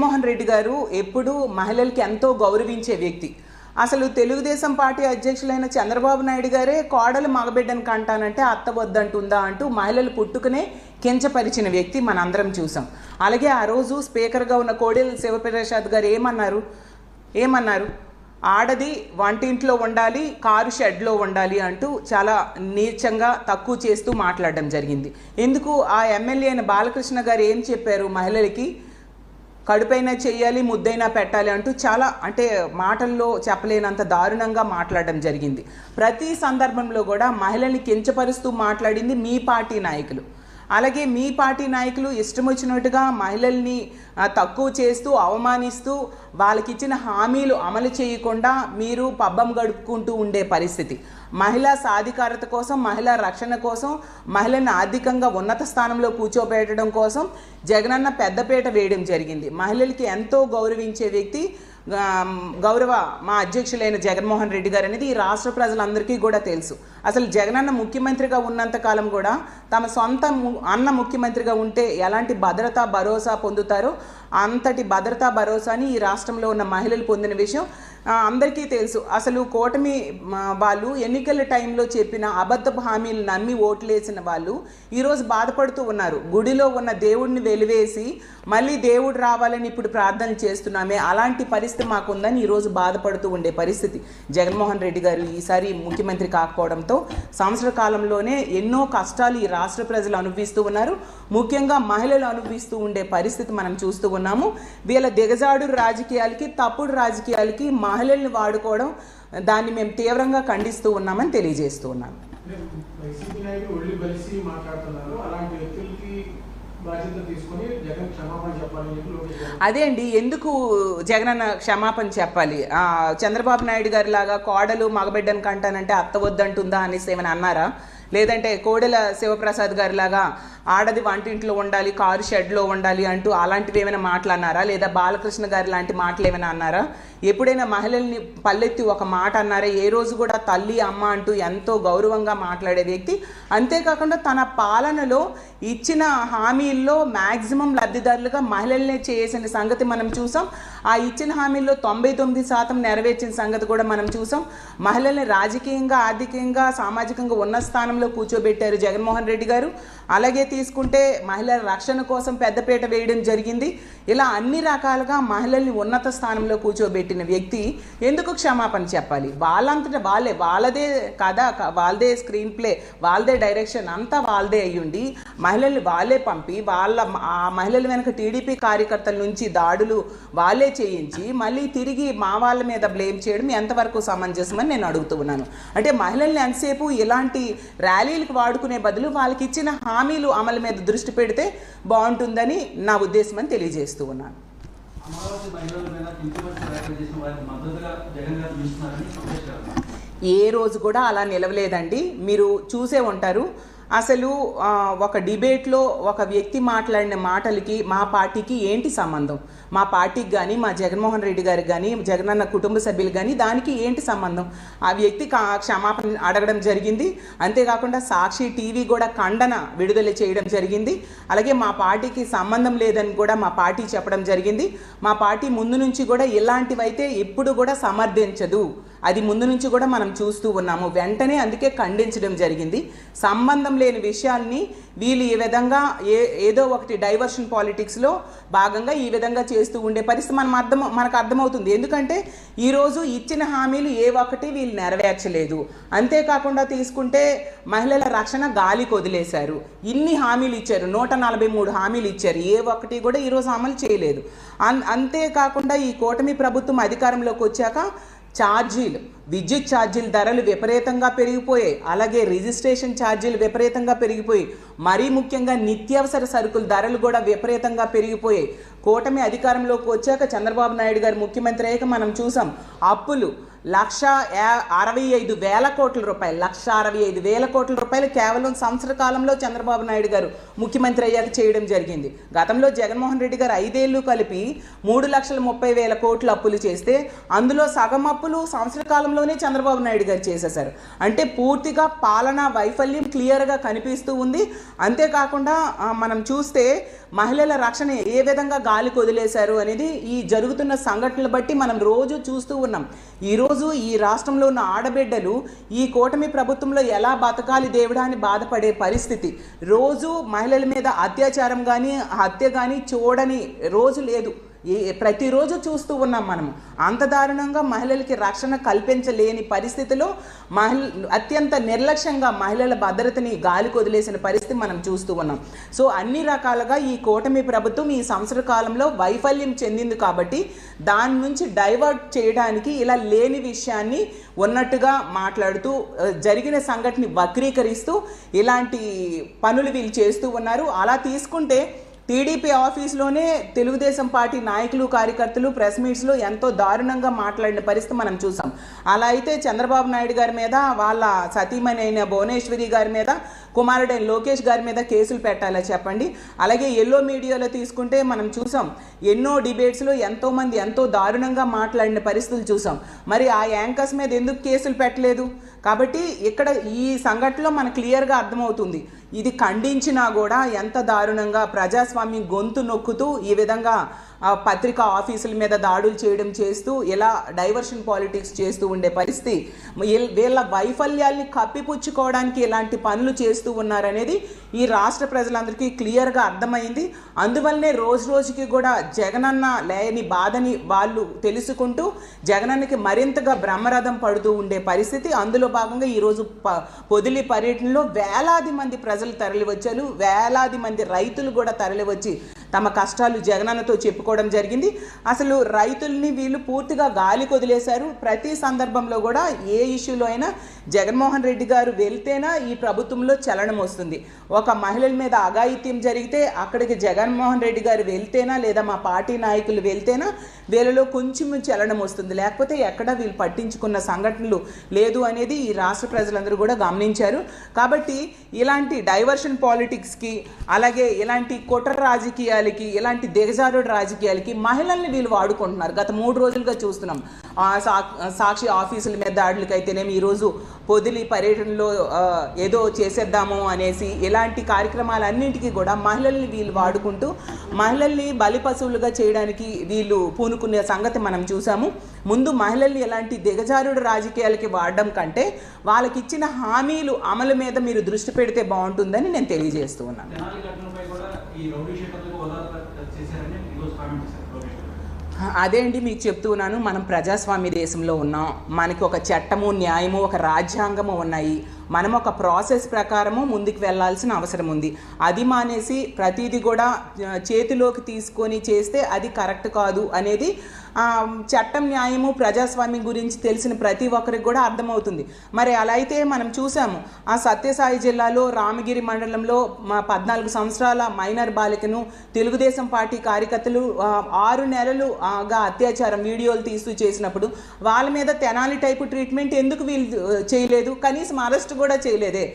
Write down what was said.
జగన్మోహన్ రెడ్డి గారు ఎప్పుడూ మహిళలకి ఎంతో గౌరవించే వ్యక్తి. అసలు తెలుగుదేశం పార్టీ అధ్యక్షులైన చంద్రబాబు నాయుడు గారే కోడలు మగబిడ్డను కంటానంటే అత్త వద్దంటుందా అంటూ మహిళలు పుట్టుకునే కించపరిచిన వ్యక్తి మనందరం చూసాం. అలాగే ఆ రోజు స్పీకర్గా ఉన్న కోడెల శివప్రసాద్ గారు ఏమన్నారు ఆడది వంటింట్లో ఉండాలి, కారు షెడ్లో ఉండాలి అంటూ చాలా నీచంగా తక్కువ చేస్తూ మాట్లాడడం జరిగింది. ఎందుకు ఆ ఎమ్మెల్యే అయిన బాలకృష్ణ గారు ఏం చెప్పారు, మహిళలకి కడుపైనా చెయ్యాలి, ముద్దైనా పెట్టాలి అంటూ చాలా మాటల్లో చెప్పలేనంత దారుణంగా మాట్లాడడం జరిగింది. ప్రతి సందర్భంలో కూడా మహిళల్ని కించపరుస్తూ మాట్లాడింది మీ పార్టీ నాయకులు. అలాగే మీ పార్టీ నాయకులు ఇష్టం వచ్చినట్టుగా మహిళల్ని తక్కువ చేస్తూ అవమానిస్తూ వాళ్ళకి ఇచ్చిన హామీలు అమలు చేయకుండా మీరు పబ్బం గడుపుకుంటూ ఉండే పరిస్థితి. మహిళా సాధికారత కోసం, మహిళా రక్షణ కోసం, మహిళలను ఆర్థికంగా ఉన్నత స్థానంలో కూర్చోబెట్టడం కోసం జగనన్న పెద్దపీట వేయడం జరిగింది. మహిళలకి ఎంతో గౌరవించే వ్యక్తి మా అధ్యక్షులైన జగన్మోహన్ రెడ్డి గారు అనేది ఈ రాష్ట్ర ప్రజలందరికీ కూడా తెలుసు. అసలు జగనన్న ముఖ్యమంత్రిగా ఉన్నంతకాలం కూడా తమ సొంత అన్న ముఖ్యమంత్రిగా ఉంటే ఎలాంటి భద్రతా భరోసా పొందుతారో అంతటి భద్రతా భరోసాని ఈ రాష్ట్రంలో ఉన్న మహిళలు పొందిన విషయం అందరికీ తెలుసు. అసలు కూటమి వాళ్ళు ఎన్నికల టైంలో చెప్పిన అబద్ధపు హామీలు నమ్మి ఓట్లేసిన వాళ్ళు ఈరోజు బాధపడుతూ ఉన్నారు. గుడిలో ఉన్న దేవుడిని వెలివేసి మళ్ళీ దేవుడు రావాలని ఇప్పుడు ప్రార్థన చేస్తున్నామే, అలాంటి పరిస్థితి మాకుందని ఈరోజు బాధపడుతూ ఉండే పరిస్థితి. జగన్మోహన్ రెడ్డి గారు ఈసారి ముఖ్యమంత్రి కాకపోవడంతో సంవత్సర కాలంలోనే ఎన్నో కష్టాలు ఈ రాష్ట్ర ప్రజలు అనుభవిస్తూ ఉన్నారు. ముఖ్యంగా మహిళలు అనుభవిస్తూ ఉండే పరిస్థితి మనం చూస్తూ ఉన్నాము. వీళ్ళ దిగజాడు రాజకీయాలకి, తప్పుడు రాజకీయాలకి మహిళల్ని వాడుకోవడం, దాన్ని మేము తీవ్రంగా ఖండిస్తూ ఉన్నామని తెలియజేస్తూ ఉన్నాను. అదే అండి, ఎందుకు జగనన్న క్షమాపణ చెప్పాలి? చంద్రబాబు నాయుడు గారి లాగా కోడలు మగబిడ్డను కంటానంటే అత్త వద్దంటుందా అనేసి ఏమైనా అన్నారా? లేదంటే కోడెల శివప్రసాద్ గారి లాగా ఆడది వంటింట్లో ఉండాలి, కారు షెడ్లో ఉండాలి అంటూ అలాంటివి ఏమైనా మాటలు అన్నారా? లేదా బాలకృష్ణ గారి లాంటి మాటలు ఏమైనా అన్నారా? ఎప్పుడైనా మహిళల్ని పల్లెత్తి ఒక మాట అన్నారా? ఏ రోజు కూడా తల్లి అమ్మ అంటూ ఎంతో గౌరవంగా మాట్లాడే వ్యక్తి. అంతేకాకుండా తన పాలనలో ఇచ్చిన హామీల్లో మ్యాక్సిమం లబ్ధిదారులుగా మహిళల్నే చేసిన సంగతి మనం చూసాం. ఆ ఇచ్చిన హామీల్లో 99% నెరవేర్చిన సంగతి కూడా మనం చూసాం. మహిళల్ని రాజకీయంగా, ఆర్థికంగా, సామాజికంగా ఉన్న స్థానంలో కూర్చోబెట్టారు జగన్మోహన్ రెడ్డి గారు. అలాగే తీసుకుంటే మహిళల రక్షణ కోసం పెద్దపీట వేయడం జరిగింది. ఇలా అన్ని రకాలుగా మహిళల్ని ఉన్నత స్థానంలో కూర్చోబెట్టిన వ్యక్తి ఎందుకు క్షమాపణ చెప్పాలి? వాళ్ళంతటా వాళ్ళదే కథ, వాళ్ళదే స్క్రీన్ ప్లే, వాళ్ళదే డైరెక్షన్ అంతా వాళ్ళదే అయ్యుండి మహిళల్ని వాళ్ళే పంపి ఆ మహిళల వెనక టీడీపీ కార్యకర్తల నుంచి దాడులు వాళ్ళే చేయించి మళ్ళీ తిరిగి మా వాళ్ళ మీద బ్లేమ్ చేయడం ఎంతవరకు సమంజసమని నేను అడుగుతూ ఉన్నాను. మహిళల్ని ఎంతసేపు ఇలాంటి ర్యాలీలకు వాడుకునే బదులు వాళ్ళకి ఇచ్చిన హామీలు అమలు మీద దృష్టి పెడితే బాగుంటుందని నా ఉద్దేశం అని తెలియజేస్తూ ఉన్నాను. ఏ రోజు కూడా అలా నిలవలేదండి. మీరు చూసే ఉంటారు. అసలు ఒక డిబేట్లో ఒక వ్యక్తి మాట్లాడిన మాటలకి మా పార్టీకి ఏంటి సంబంధం? మా పార్టీకి కానీ, మా జగన్మోహన్ రెడ్డి గారికి కానీ, జగనన్న కుటుంబ సభ్యులు కానీ దానికి ఏంటి సంబంధం? ఆ వ్యక్తి క్షమాపణ అడగడం జరిగింది. అంతేకాకుండా సాక్షి టీవీ కూడా ఖండన విడుదల చేయడం జరిగింది. అలాగే మా పార్టీకి సంబంధం లేదని కూడా మా పార్టీ చెప్పడం జరిగింది. మా పార్టీ ముందు నుంచి కూడా ఇలాంటివైతే ఎప్పుడు కూడా సమర్థించదు. అది ముందు నుంచి కూడా మనం చూస్తూ ఉన్నాము. వెంటనే అందుకే ఖండించడం జరిగింది. సంబంధం లేని విషయాల్ని వీళ్ళు ఈ విధంగా ఏదో ఒకటి డైవర్షన్ పాలిటిక్స్లో భాగంగా ఈ విధంగా చేస్తూ ఉండే పరిస్థితి మనకు అర్థమవుతుంది. ఎందుకంటే ఈరోజు ఇచ్చిన హామీలు ఏ ఒక్కటి వీళ్ళు నెరవేర్చలేదు. అంతేకాకుండా తీసుకుంటే మహిళల రక్షణ గాలికి వదిలేశారు. ఇన్ని హామీలు ఇచ్చారు, 143 హామీలు ఇచ్చారు, ఏ ఒక్కటి కూడా ఈరోజు అమలు చేయలేదు. అంతేకాకుండా ఈ కూటమి ప్రభుత్వం అధికారంలోకి వచ్చాక విద్యుత్ ఛార్జీల ధరలు విపరీతంగా పెరిగిపోయాయి. అలాగే రిజిస్ట్రేషన్ ఛార్జీలు విపరీతంగా పెరిగిపోయి, మరీ ముఖ్యంగా నిత్యావసర సరుకుల ధరలు కూడా విపరీతంగా పెరిగిపోయాయి. కూటమి అధికారంలోకి వచ్చాక చంద్రబాబు నాయుడు గారు ముఖ్యమంత్రి అయ్యాక మనం చూసాం, అప్పులు 1,65,000 కోట్ల రూపాయలు, 1,65,000 కోట్ల రూపాయలు కేవలం సంవత్సర కాలంలో చంద్రబాబు నాయుడు గారు ముఖ్యమంత్రి అయ్యాక చేయడం జరిగింది. గతంలో జగన్మోహన్ రెడ్డి గారు 5 ఏళ్ళు కలిపి 3,30,000 కోట్లు అప్పులు చేస్తే అందులో సగం అప్పులు సంవత్సర కాలంలోనే చంద్రబాబు నాయుడు గారు చేసేశారు. అంటే పూర్తిగా పాలనా వైఫల్యం క్లియర్గా కనిపిస్తూ ఉంది. అంతేకాకుండా మనం చూస్తే మహిళల రక్షణ ఏ విధంగా గాలికి వదిలేశారు అనేది ఈ జరుగుతున్న సంఘటనలు బట్టి మనం రోజు చూస్తూ ఉన్నాం. ఈరోజు ఈ రాష్ట్రంలో ఉన్న ఆడబిడ్డలు ఈ కూటమి ప్రభుత్వంలో ఎలా బతకాలి దేవుడా అని బాధపడే పరిస్థితి. రోజు మహిళల మీద అత్యాచారం కానీ హత్య కానీ చూడని రోజు లేదు. ప్రతిరోజు చూస్తూ ఉన్నాం మనము. అంత దారుణంగా మహిళలకి రక్షణ కల్పించలేని పరిస్థితిలో అత్యంత నిర్లక్ష్యంగా మహిళల భద్రతని గాలికి వదిలేసిన పరిస్థితి మనం చూస్తూ ఉన్నాం. సో అన్ని రకాలుగా ఈ కూటమి ప్రభుత్వం ఈ సంవత్సర కాలంలో వైఫల్యం చెందింది కాబట్టి దాని నుంచి డైవర్ట్ చేయడానికి ఇలా లేని విషయాన్ని ఉన్నట్టుగా మాట్లాడుతూ జరిగిన సంఘటనని వక్రీకరిస్తూ ఇలాంటి పనులు వీళ్ళు చేస్తూ ఉన్నారు. అలా తీసుకుంటే టీడీపీ ఆఫీస్లోనే తెలుగుదేశం పార్టీ నాయకులు కార్యకర్తలు ప్రెస్ మీట్స్లో ఎంతో దారుణంగా మాట్లాడిన పరిస్థితి మనం చూసాం. అలా అయితే చంద్రబాబు నాయుడు గారి మీద, వాళ్ళ సతీమణి అయిన భువనేశ్వరి గారి మీద, కుమారుడైన లోకేష్ గారి మీద కేసులు పెట్టాలా చెప్పండి. అలాగే ఎల్లో మీడియాలో తీసుకుంటే మనం చూసాం ఎన్నో డిబేట్స్లో ఎంతోమంది ఎంతో దారుణంగా మాట్లాడిన పరిస్థితులు చూసాం. మరి ఆ యాంకర్స్ మీద ఎందుకు కేసులు పెట్టలేదు? కాబట్టి ఇక్కడ ఈ సంఘటనలో మనకు క్లియర్గా అర్థమవుతుంది. ఇది ఖండించినా కూడా ఎంత దారుణంగా ప్రజాస్వామ్యం గొంతు నొక్కుతూ ఈ విధంగా పత్రికా ఆఫీసుల మీద దాడులు చేయడం చేస్తూ ఇలా డైవర్షన్ పాలిటిక్స్ చేస్తూ ఉండే పరిస్థితి. వీళ్ళ వైఫల్యాల్ని కప్పిపుచ్చుకోవడానికి ఇలాంటి పనులు చేస్తూ ఉన్నారనేది ఈ రాష్ట్ర ప్రజలందరికీ క్లియర్గా అర్థమైంది. అందువల్లనే రోజు రోజుకి కూడా జగనన్న లేని బాధని వాళ్ళు తెలుసుకుంటూ జగనన్నకి మరింతగా బ్రహ్మరథం పడుతూ ఉండే పరిస్థితి. అందులో భాగంగా ఈరోజు పొదిలి పర్యటనలో వేలాది మంది ప్రజలు తరలివచ్చారు. వేలాది మంది రైతులు కూడా తరలివచ్చి తమ కష్టాలు జగనన్నతో చెప్పుకోవడం జరిగింది. అసలు రైతుల్ని వీళ్ళు పూర్తిగా గాలికి వదిలేశారు. ప్రతి సందర్భంలో కూడా ఏ ఇష్యూలో అయినా జగన్మోహన్ రెడ్డి గారు వెళ్తేనా ఈ ప్రభుత్వంలో చలనం వస్తుంది. ఒక మహిళల మీద అఘాయిత్యం జరిగితే అక్కడికి జగన్మోహన్ రెడ్డి గారు వెళ్తేనా లేదా మా పార్టీ నాయకులు వెళ్తేనా వీళ్ళలో కొంచెం చలనం వస్తుంది. లేకపోతే ఎక్కడ వీళ్ళు పట్టించుకున్న సంఘటనలు లేదు అనేది ఈ రాష్ట్ర ప్రజలందరూ కూడా గమనించారు. కాబట్టి ఇలాంటి డైవర్షన్ పాలిటిక్స్కి, అలాగే ఇలాంటి కుట్ర రాజకీయాలకి, ఇలాంటి దిగజారుడు రాజకీయాలకి మహిళల్ని వీళ్ళు వాడుకుంటున్నారు. గత 3 రోజులుగా చూస్తున్నాం. సాక్షి ఆఫీసుల మీద దాడులకైతేనేమి, ఈరోజు పొదిలి పర్యటనలో ఏదో చేసేద్దాము అనేసి ఇలాంటి కార్యక్రమాలన్నింటికీ కూడా మహిళల్ని వీళ్ళు వాడుకుంటూ మహిళల్ని బలిపశువులుగా చేయడానికి వీళ్ళు పూనుకునే సంగతి మనం చూసాము. ముందు మహిళల్ని ఎలాంటి దిగజారుడు రాజకీయాలకి వాడడం కంటే వాళ్ళకి ఇచ్చిన హామీలు అమలు మీద మీరు దృష్టి పెడితే బాగుంటుందని నేను తెలియజేస్తూ ఉన్నాను. అదే అండి మీకు చెప్తున్నాను. మనం ప్రజాస్వామ్య దేశంలో ఉన్నాం. మనకి ఒక చట్టము, న్యాయము, ఒక రాజ్యాంగము ఉన్నాయి. మనం ఒక ప్రాసెస్ ప్రకారము ముందుకు వెళ్ళాల్సిన అవసరం ఉంది. అది మానేసి ప్రతిదీ కూడా చేతిలోకి తీసుకొని చేస్తే అది కరెక్ట్ కాదు అనేది చట్టం, న్యాయము, ప్రజాస్వామ్యం గురించి తెలిసిన ప్రతి ఒక్కరికి కూడా అర్థమవుతుంది. మరి అలా అయితే మనం చూసాము ఆ సత్యసాయి జిల్లాలో రామగిరి మండలంలో 14 సంవత్సరాల మైనర్ బాలికను తెలుగుదేశం పార్టీ కార్యకర్తలు 6 నెలలుగా అత్యాచారం వీడియోలు తీస్తూ చేసినప్పుడు వాళ్ళ మీద తెనాలి టైపు ట్రీట్మెంట్ ఎందుకు వీళ్ళు చేయలేదు? కనీసం అరెస్ట్ కూడా చేయలేదే.